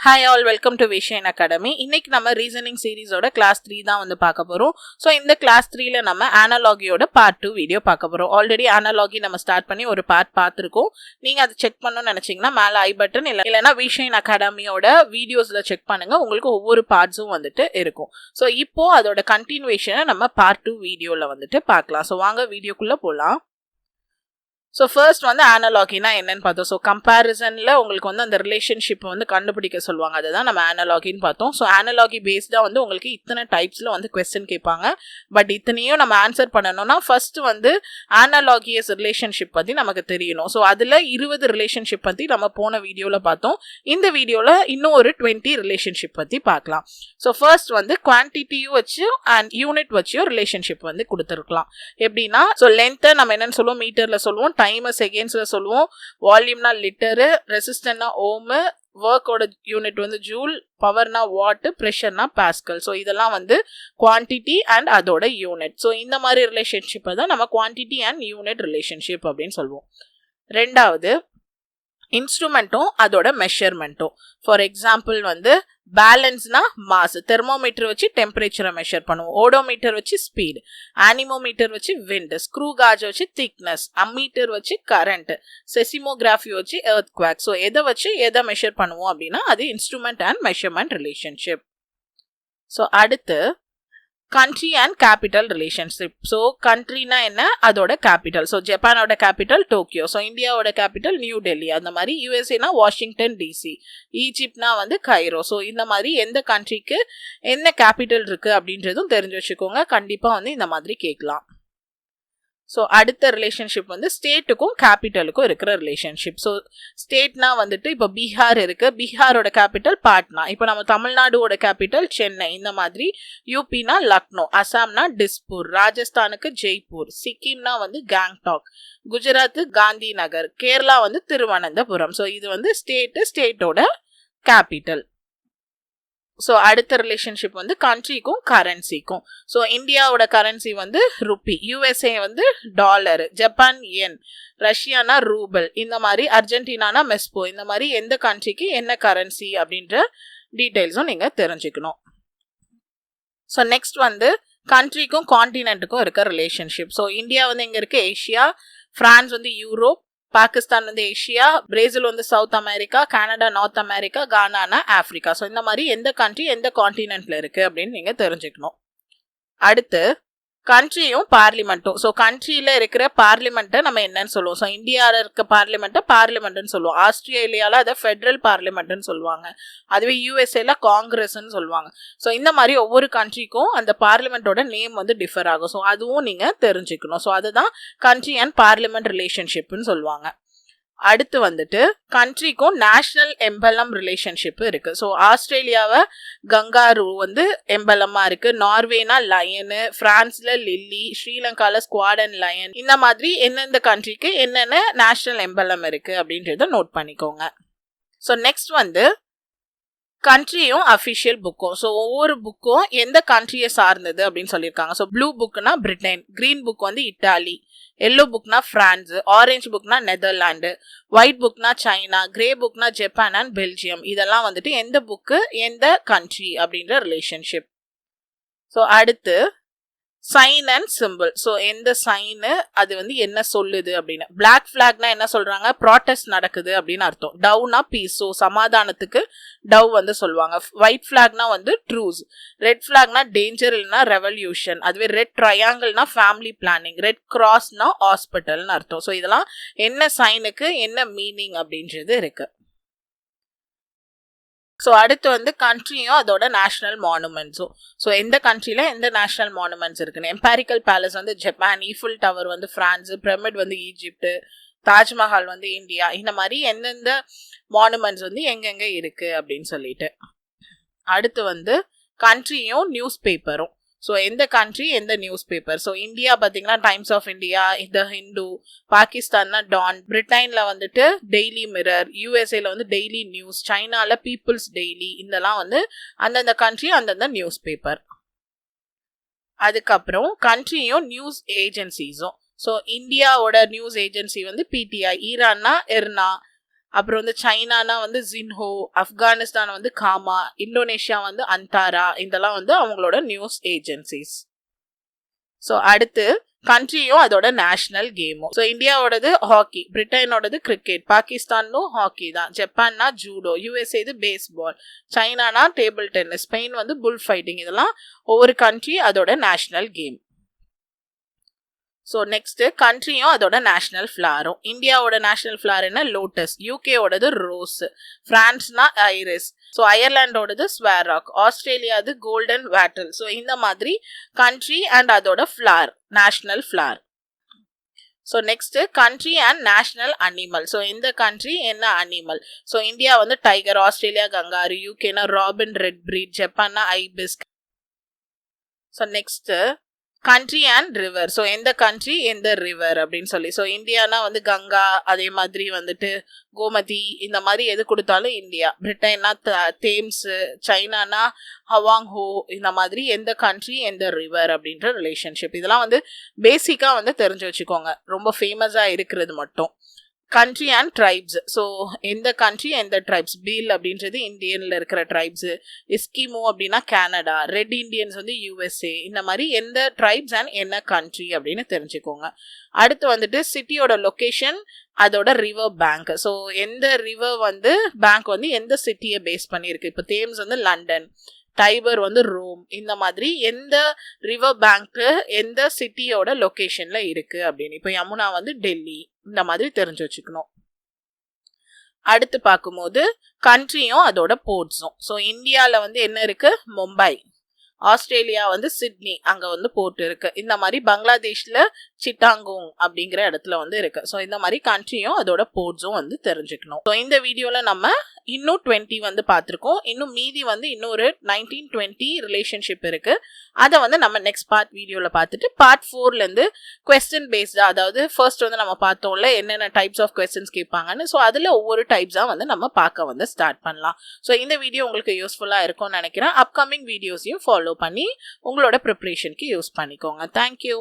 Hi all, welcome to Vision Academy. இன்னைக்கு நம்ம reasoning சீரிஸோட class 3 தான் வந்து பார்க்க போறோம். ஸோ இந்த கிளாஸ் 3ல நம்ம அனாலஜியோட பார்ட் 2 வீடியோ பார்க்க போறோம். ஆல்ரெடி அனாலஜி நம்ம ஸ்டார்ட் பண்ணி ஒரு பார்ட் பார்த்துருக்கோம். நீங்க அதை செக் பண்ணணும்னு நினைச்சீங்கன்னா மேலே ஐ பட்டன் இல்லைன்னா விஷன் அகாடமியோட வீடியோஸ்ல செக் பண்ணுங்க. உங்களுக்கு ஒவ்வொரு பார்ட்ஸும் வந்துட்டு இருக்கும். ஸோ இப்போ அதோட கண்டினியூஷனை நம்ம பார்ட் 2 வீடியோல வந்துட்டு பார்க்கலாம். ஸோ வாங்க வீடியோக்குள்ள போகலாம். ஸோ ஃபர்ஸ்ட் வந்து அனாலஜினா என்னன்னு பார்த்தோம். ஸோ கம்பேரிசனில் உங்களுக்கு வந்து அந்த ரிலேஷன்ஷிப் வந்து கண்டுபிடிக்க சொல்லுவாங்க. அதை தான் நம்ம அனாலஜின்னு பார்த்தோம். ஸோ அனாலஜி பேஸ்டாக வந்து உங்களுக்கு இத்தனை டைப்ஸில் வந்து கொஸ்டின் கேட்பாங்க. பட் இத்தனையும் நம்ம ஆன்சர் பண்ணணும்னா ஃபர்ஸ்ட் வந்து அனாலஜியஸ் ரிலேஷன்ஷிப் பற்றி நமக்கு தெரியணும். ஸோ அதில் 20 ரிலேஷன்ஷிப் பற்றி நம்ம போன வீடியோவில் பார்த்தோம். இந்த வீடியோவில் இன்னும் ஒரு 20 ரிலேஷன்ஷிப் பற்றி பார்க்கலாம். ஸோ ஃபர்ஸ்ட் வந்து குவான்டிட்டியும் வச்சு அண்ட் யூனிட் வச்சியும் ரிலேஷன்ஷிப் வந்து கொடுத்துருக்கலாம். எப்படின்னா ஸோ லென்த்தை நம்ம என்னென்னு சொல்லுவோம், மீட்டரில் சொல்லுவோம், டைம் செகண்ட்ஸ்ல சொல்லுவோம், வால்யூம்னா லிட்டரு, ரெசிஸ்டன்ட்னா ஓமு, ஒர்க்கோட யூனிட் வந்து ஜூல், பவர்னா வாட், ப்ரெஷர்னா பாஸ்கல். ஸோ இதெல்லாம் வந்து குவான்டிட்டி அண்ட் அதோட யூனிட். ஸோ இந்த மாதிரி ரிலேஷன்ஷிப்பை தான் நம்ம குவான்டிட்டி அண்ட் யூனிட் ரிலேஷன்ஷிப் அப்படின்னு சொல்லுவோம். ரெண்டாவது இன்ஸ்ட்ருமெண்ட்டும் அதோட மெஷர்மெண்ட்டும். ஃபார் எக்ஸாம்பிள் வந்து பேலன்ஸ்னா மாஸ், தெர்மோமீட்டர் வச்சு டெம்பரேச்சரை மெஷர் பண்ணுவோம், ஓடோமீட்டர் வச்சு ஸ்பீட், ஆனிமோமீட்டர் வச்சு விண்ட், ஸ்க்ரூ காஜ் வச்சு திக்னஸ், அம்மீட்டர் வச்சு கரண்ட், செசிமோகிராஃபி வச்சு எர்த் குவாக். ஸோ எதை வச்சு எதை மெஷர் பண்ணுவோம் அப்படின்னா அது instrument and measurement relationship. So அடுத்து country and capital relationship. So கண்ட்ரினா என்ன, அதோட கேபிட்டல். ஸோ ஜப்பானோட கேபிட்டல் டோக்கியோ, ஸோ இந்தியாவோட கேபிட்டல் நியூ டெல்லி. அந்த மாதிரி யூஎஸ்ஏனா வாஷிங்டன் டிசி, ஈஜிப்ட்னா வந்து கைரோ. ஸோ இந்த மாதிரி எந்த கண்ட்ரிக்கு என்ன கேபிட்டல் இருக்கு அப்படின்றதும் தெரிஞ்சு வச்சுக்கோங்க. கண்டிப்பாக வந்து இந்த மாதிரி கேட்கலாம். ஸோ அடுத்த ரிலேஷன்ஷிப் வந்து ஸ்டேட்டுக்கும் கேபிட்டலுக்கும் இருக்கிற ரிலேஷன்ஷிப். ஸோ ஸ்டேட்னா வந்துட்டு இப்போ பீகார் இருக்கு, பீகாரோட கேபிட்டல் பாட்னா. இப்போ நம்ம தமிழ்நாடுவோட கேபிட்டல் சென்னை. இந்த மாதிரி யூபினா லக்னோ, அசாம்னா டிஸ்பூர், ராஜஸ்தானுக்கு ஜெய்ப்பூர், சிக்கிம்னா வந்து கேங்டாக், குஜராத் காந்தி நகர், கேரளா வந்து திருவனந்தபுரம். ஸோ இது வந்து ஸ்டேட்டோட கேபிட்டல். ஸோ அடுத்த ரிலேஷன்ஷிப் வந்து கண்ட்ரிக்கும் கரன்சிக்கும். ஸோ இந்தியாவோட கரன்சி வந்து ருப்பி, யூஎஸ்ஏ வந்து டாலரு, ஜப்பான் யென், ரஷ்யானா ரூபல், இந்த மாதிரி அர்ஜென்டினானா மெஸ்போ. இந்த மாதிரி எந்த கண்ட்ரிக்கு என்ன கரன்சி அப்படின்ற டீட்டெயில்ஸும் நீங்கள் தெரிஞ்சுக்கணும். ஸோ நெக்ஸ்ட் வந்து கண்ட்ரிக்கும் கான்டினென்ட்டுக்கும் இருக்க ரிலேஷன்ஷிப். ஸோ இந்தியா வந்து எங்கே இருக்குது, ஏஷியா, ஃப்ரான்ஸ் வந்து யூரோப், பாகிஸ்தான் வந்து ஏஷியா, பிரேசில் வந்து South America, Canada North America, கானானா ஆப்பிரிக்கா. ஸோ இந்த மாதிரி எந்த கண்ட்ரி எந்த கான்டினென்ட்ல இருக்கு அப்படின்னு நீங்க தெரிஞ்சுக்கணும். அடுத்து கண்ட்ரியும் பார்லிமெண்ட்டும். ஸோ கண்ட்ரியில இருக்கிற பார்லிமெண்ட்டை நம்ம என்னன்னு சொல்லுவோம். ஸோ இந்தியாவில் இருக்க பார்லிமெண்ட்டை பார்லிமெண்ட்னு சொல்லுவோம். ஆஸ்திரேலியாவில் அதை ஃபெடரல் பார்லிமெண்ட்னு சொல்லுவாங்க. அதுவே யூஎஸ்ஏல காங்கிரஸ்ன்னு சொல்லுவாங்க. ஸோ இந்த மாதிரி ஒவ்வொரு கண்ட்ரிக்கும் அந்த பார்லிமெண்ட்டோட நேம் வந்து டிஃபர் ஆகும். ஸோ அதுவும் நீங்கள் தெரிஞ்சுக்கணும். ஸோ அதுதான் கண்ட்ரி அண்ட் பார்லிமெண்ட் ரிலேஷன்ஷிப்னு சொல்லுவாங்க. அடுத்து வந்துட்டு கண்ட்ரிக்கும் நேஷனல் எம்பலம் ரிலேஷன்ஷிப் இருக்கு. ஸோ ஆஸ்திரேலியாவை கங்காரு வந்து எம்பலமா இருக்கு, நார்வேனா லயனு, பிரான்ஸ்ல லில்லி, ஸ்ரீலங்கால ஸ்குவாட் அண்ட் லயன். இந்த மாதிரி எந்தெந்த கண்ட்ரிக்கு என்னென்ன நேஷனல் எம்பலம் இருக்கு அப்படின்றத நோட் பண்ணிக்கோங்க. ஸோ நெக்ஸ்ட் வந்து கண்ட்ரியும் அஃபிஷியல் புக்கும். ஸோ ஒவ்வொரு புக்கும் எந்த கண்ட்ரியை சார்ந்தது அப்படின்னு சொல்லியிருக்காங்க. ஸோ ப்ளூ புக்னா பிரிட்டன், கிரீன் புக் வந்து இட்டாலி, எல்லோ புக்னா பிரான்ஸ், ஆரஞ்சு புக்னா நெதர்லாண்டு, ஒயிட் புக்னா சைனா, கிரே புக்னா ஜப்பான் அண்ட் பெல்ஜியம். இதெல்லாம் வந்துட்டு எந்த புக்கு எந்த கண்ட்ரி அப்படின்ற ரிலேஷன்ஷிப். ஸோ அடுத்து சைன் அண்ட் சிம்பிள். ஸோ எந்த சைனு அது வந்து என்ன சொல்லுது அப்படின்னு. பிளாக் ஃபிளாக்னா என்ன சொல்றாங்க, ப்ராட்டஸ்ட் நடக்குது அப்படின்னு அர்த்தம். டவ்னா பீஸ், ஸோ சமாதானத்துக்கு டவ் வந்து சொல்லுவாங்க. ஒயிட் ஃபிளாக்னா வந்து ட்ரூஸ், ரெட் ஃபிளாக்னா டேஞ்சர் இல்லைனா ரெவல்யூஷன், அதுவே ரெட் ட்ரையாங்கிள்னா ஃபேமிலி பிளானிங், ரெட் கிராஸ்னா ஹாஸ்பிட்டல்னு அர்த்தம். ஸோ இதெல்லாம் என்ன சைனுக்கு என்ன மீனிங் அப்படின்றது இருக்கு. ஸோ அடுத்து வந்து கண்ட்ரியும் அதோட நேஷனல் மானுமெண்ட்ஸும். ஸோ எந்த கண்ட்ரியில் எந்த நேஷனல் மானுமெண்ட்ஸ் இருக்குன்னு. எம்பாரிக்கல் பேலஸ் வந்து ஜப்பான், ஈஃபில் டவர் வந்து பிரான்ஸ், பிரமிட் வந்து ஈஜிப்டு, தாஜ்மஹால் வந்து இந்தியா. இந்த மாதிரி எந்தெந்த மானுமெண்ட்ஸ் வந்து எங்கெங்கே இருக்கு அப்படின்னு சொல்லிட்டு. அடுத்து வந்து கண்ட்ரியும் நியூஸ் பேப்பரும். ஸோ எந்த கண்ட்ரி எந்த நியூஸ் பேப்பர். ஸோ இந்தியா பார்த்தீங்கன்னா Times of India, the Hindu, பாகிஸ்தான்னா டான், பிரிட்டனில் வந்துட்டு டெய்லி மிரர், யூஎஸ்ஏல வந்து டெய்லி நியூஸ், சைனால பீப்புள்ஸ் டெய்லி. இதெல்லாம் வந்து அந்தந்த கண்ட்ரி அந்தந்த நியூஸ் பேப்பர். அதுக்கப்புறம் கண்ட்ரியும் நியூஸ் ஏஜென்சிஸும். ஸோ இந்தியாவோட நியூஸ் ஏஜென்சி வந்து பிடிஐ, ஈரான்னா எர்னா, அப்புறம் வந்து சைனானா வந்து ஜின்ஹோ, ஆப்கானிஸ்தான் வந்து காமா, இந்தோனேஷியா வந்து அந்தாரா, இதெல்லாம் வந்து அவங்களோட நியூஸ் ஏஜென்சிஸ். ஸோ அடுத்து கண்ட்ரியும் அதோட நேஷனல் கேமும். ஸோ இந்தியாவோடது ஹாக்கி, பிரிட்டனோடது கிரிக்கெட், பாகிஸ்தானும் ஹாக்கி தான், ஜப்பான்னா ஜூடோ, யூஎஸ்ஏ இது பேஸ்பால், சைனானா டேபிள் டென்னிஸ், ஸ்பெயின் வந்து புல் ஃபைட்டிங். இதெல்லாம் ஒவ்வொரு கண்ட்ரி அதோட நேஷனல் கேம். ஸோ நெக்ஸ்ட் கண்ட்ரியும் அதோட நேஷனல் ஃப்ளாரும். இந்தியாவோட நேஷனல் ஃப்ளார் என்ன? லோட்டஸ். யூகேவோடது ரோஸ். பிரான்ஸ்னா ஐரிஸ். ஸோ அயர்லாண்டோடது ஸ்வேராக். ஆஸ்திரேலியாது கோல்டன் வேட்டல். ஸோ இந்த மாதிரி கண்ட்ரி அண்ட் அதோட flower, national flower. So next country and national animal. So இந்த கண்ட்ரி என்ன அனிமல்? ஸோ இந்தியா வந்து டைகர், ஆஸ்திரேலியா கங்காரு, யூகேனா ராபின் ரெட் பிரீட், ஜப்பான்னா ibis. So next country and river. So எந்த country எந்த ரிவர் அப்படின்னு சொல்லி. ஸோ இந்தியானா வந்து கங்கா, அதே மாதிரி வந்துட்டு கோமதி, இந்த மாதிரி எது கொடுத்தாலும் இந்தியா. பிரிட்டன்னா தேம்ஸ், சைனானா ஹவாங்ஹோ, இந்த மாதிரி எந்த கண்ட்ரி எந்த ரிவர் அப்படின்ற ரிலேஷன்ஷிப். இதெல்லாம் வந்து பேசிக்காக வந்து தெரிஞ்சு வச்சுக்கோங்க, ரொம்ப ஃபேமஸாக இருக்கிறது மட்டும். Country and tribes. ஸோ எந்த கண்ட்ரி எந்த ட்ரைப்ஸ். பீல் அப்படின்றது இந்தியன்ல இருக்கிற ட்ரைப்ஸ், எஸ்கிமோ அப்படின்னா கனடா, ரெட் இண்டியன்ஸ் வந்து யூஎஸ்ஏ. இந்த மாதிரி எந்த ட்ரைப்ஸ் அண்ட் என்ன கண்ட்ரி அப்படின்னு தெரிஞ்சுக்கோங்க. அடுத்து வந்துட்டு சிட்டியோட லொக்கேஷன், அதோட ரிவர் பேங்க். ஸோ எந்த ரிவர் வந்து பேங்க் வந்து எந்த சிட்டியை பேஸ் பண்ணியிருக்கு. இப்போ தேம்ஸ் வந்து லண்டன், டைபர் வந்து ரோம். இந்த மாதிரி எந்த ரிவர் பேங்க்கு எந்த சிட்டியோட லொக்கேஷன்ல இருக்கு அப்படின்னு. இப்போ யமுனா வந்து டெல்லி, இந்த மாதிரி தெரிஞ்சு வச்சுக்கணும். அடுத்து பார்க்கும்போது கண்ட்ரியும் அதோட போர்ட்ஸும். ஸோ இந்தியாவில் வந்து என்ன இருக்கு? மும்பை. ஆஸ்திரேலியா வந்து சிட்னி, அங்கே வந்து போர்ட் இருக்கு. இந்த மாதிரி பங்களாதேஷ்ல சிட்டாங்கோங் அப்படிங்கிற இடத்துல வந்து இருக்கு. ஸோ இந்த மாதிரி கண்ட்ரியும் அதோட போர்ட்ஸும் வந்து தெரிஞ்சுக்கணும். ஸோ இந்த வீடியோவில் நம்ம இன்னும் 20 வந்து பார்த்துருக்கோம். இன்னும் மீதி வந்து இன்னொரு 19-20 ரிலேஷன்ஷிப் இருக்கு. அதை வந்து நம்ம நெக்ஸ்ட் பார்ட் வீடியோவில் பார்த்துட்டு பார்ட் 4லேருந்து கொஸ்டின் பேஸ்டா, அதாவது ஃபர்ஸ்ட் வந்து நம்ம பார்த்தோம்ல என்னென்ன டைப்ஸ் ஆஃப் கொஸ்டின்ஸ் கேட்பாங்கன்னு. ஸோ அதில் ஒவ்வொரு டைப்ஸாக வந்து நம்ம பார்க்க வந்து ஸ்டார்ட் பண்ணலாம். ஸோ இந்த வீடியோ உங்களுக்கு யூஸ்ஃபுல்லாக இருக்கும்னு நினைக்கிறேன். அப்கமிங் வீடியோஸையும் ஃபாலோ பண்ணி உங்களோட ப்ரிப்ரேஷனுக்கு யூஸ் பண்ணிக்கோங்க. தேங்க்யூ.